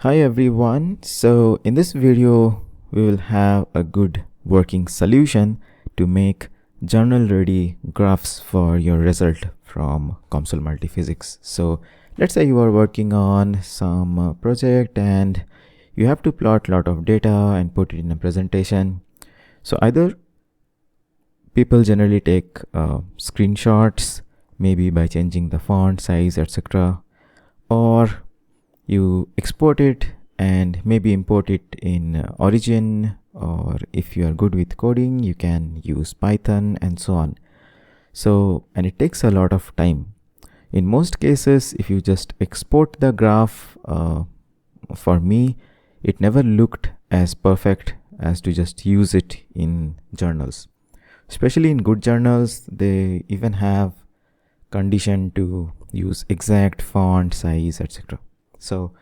Hi everyone. So in this video we will have a good working solution to make journal ready graphs for your result from COMSOL Multiphysics. So let's say you are working on some project and you have to plot a lot of data and put it in a presentation. So either people generally take screenshots, maybe by changing the font size, etc., or you export it and maybe import it in Origin, or if you are good with coding you can use Python and so on. So, and it takes a lot of time. In most cases, if you just export the graph, for me it never looked as perfect as to just use it in journals. Especially in good journals, they even have condition to use exact font size, etc. So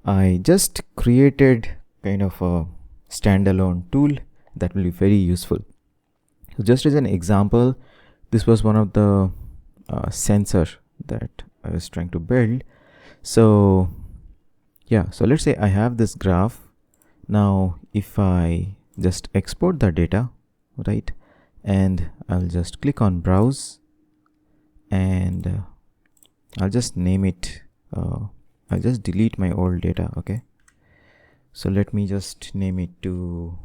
I just created kind of a standalone tool that will be very useful. So just as an example, this was one of the sensor that I was trying to build. So yeah, so let's say I have this graph. Now if I just export the data, right, and I'll just click on browse, and I'll just name it, I'll just delete my old data. Okay, so let me just name it to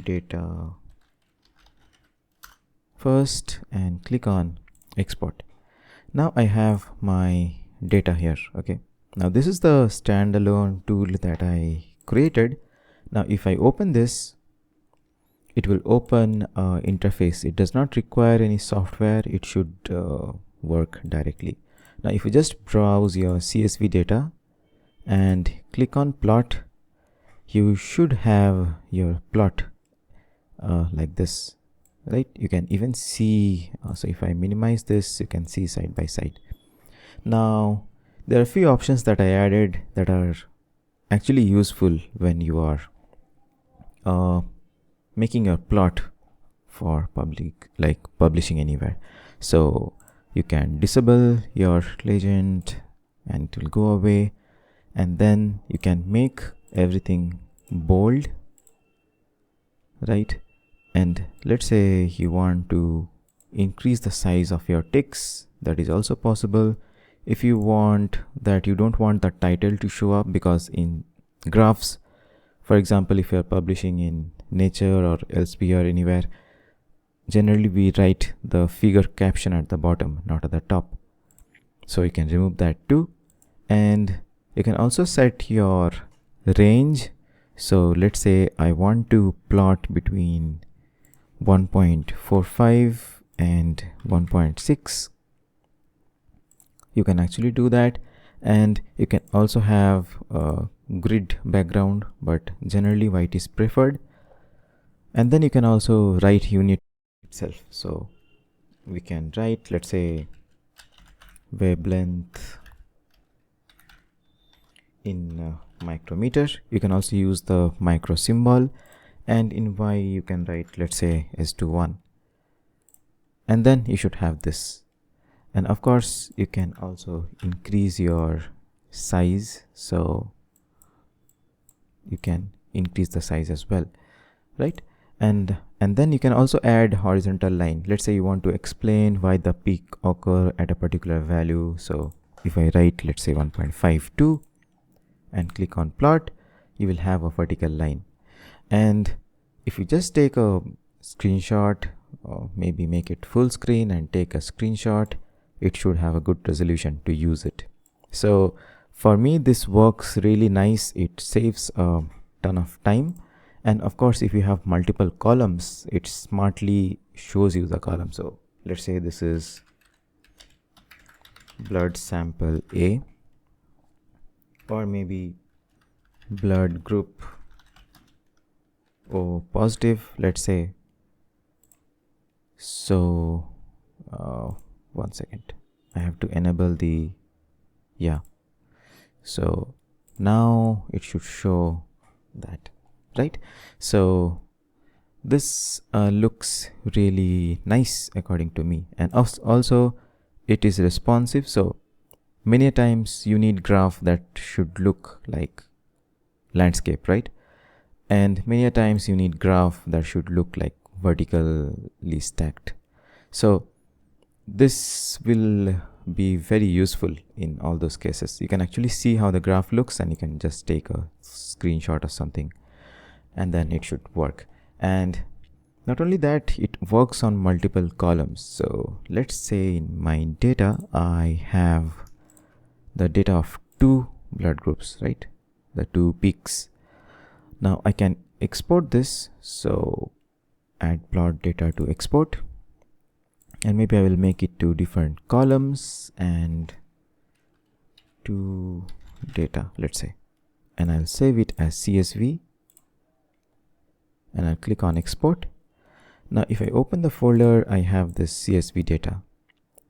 data first and click on export. Now I have my data here. Okay, now this is the standalone tool that I created. Now if I open this, it will open interface. It does not require any software. It should work directly. Now if you just browse your CSV data and click on plot, you should have your plot like this, right? You can even see, so if I minimize this, you can see side by side. Now there are a few options that I added that are actually useful when you are making your plot for public, like publishing anywhere. So you can disable your legend and it will go away, and then you can make everything bold, right? And let's say you want to increase the size of your ticks, that is also possible. If you want that, you don't want the title to show up, because in graphs, for example, if you are publishing in Nature or Elsevier or anywhere, generally we write the figure caption at the bottom, not at the top. So you can remove that too. And you can also set your range. So let's say I want to plot between 1.45 and 1.6. You can actually do that. And you can also have a grid background, but generally white is preferred. And then you can also write unit itself. So we can write, let's say, web length in micrometer. You can also use the micro symbol, and in Y you can write, let's say, S21, and then you should have this. And of course you can also increase your size, so you can increase the size as well, right? And then you can also add horizontal line. Let's say you want to explain why the peak occur at a particular value. So if I write, let's say, 1.52 and click on plot, you will have a vertical line. And if you just take a screenshot, or maybe make it full screen and take a screenshot, it should have a good resolution to use it. So for me this works really nice. It saves a ton of time. And of course if you have multiple columns, it smartly shows you the column. So let's say this is blood sample A, or maybe blood group O positive, let's say. So one second, I have to enable the, yeah, so now it should show that, right? So this looks really nice according to me. And also it is responsive. So many times you need graph that should look like landscape, right? And many a times you need graph that should look like vertically stacked. So this will be very useful in all those cases. You can actually see how the graph looks, and you can just take a screenshot or something, and then it should work. And not only that, it works on multiple columns. So let's say in my data I have the data of 2 blood groups, right? The 2 peaks. Now I can export this. So add plot data to export, and maybe I will make it 2 different columns and 2 data, let's say, and I'll save it as CSV, and I'll click on export. Now if I open the folder, I have this CSV data.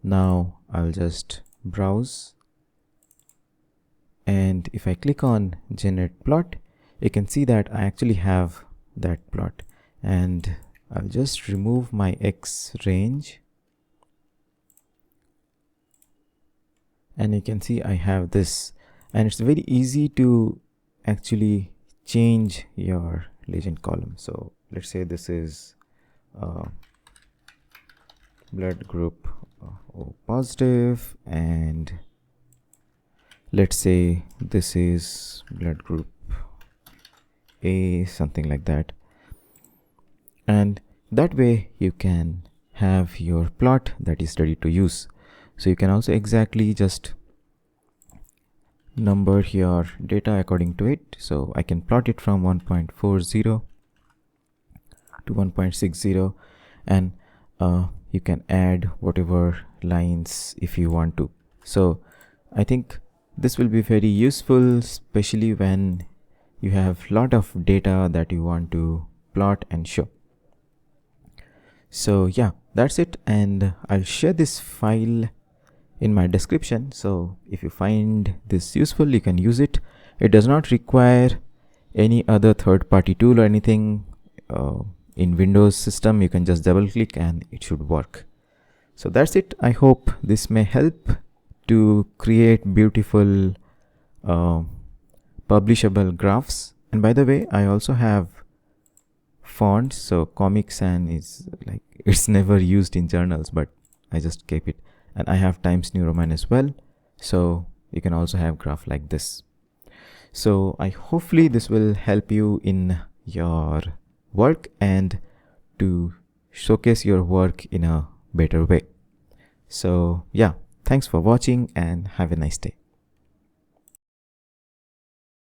Now I'll just browse, and if I click on generate plot, you can see that I actually have that plot. And I'll just remove my X range, and you can see I have this. And it's very easy to actually change your legend column. So let's say this is blood group O positive, and let's say this is blood group A, something like that. And that way you can have your plot that is ready to use. So you can also exactly just number your data according to it. So I can plot it from 1.40 to 1.60, and you can add whatever lines if you want to. So I think this will be very useful, especially when you have a lot of data that you want to plot and show. So yeah, that's it, and I'll share this file in my description. So if you find this useful, you can use it. It does not require any other third-party tool or anything. In Windows system, you can just double click and it should work. So that's it. I hope this may help to create beautiful publishable graphs. And by the way, I also have fonts. So Comic Sans is like, it's never used in journals, but I just keep it. And I have Times New Roman as well. So you can also have graph like this. So hopefully this will help you in your work and to showcase your work in a better way. So yeah, thanks for watching and have a nice day.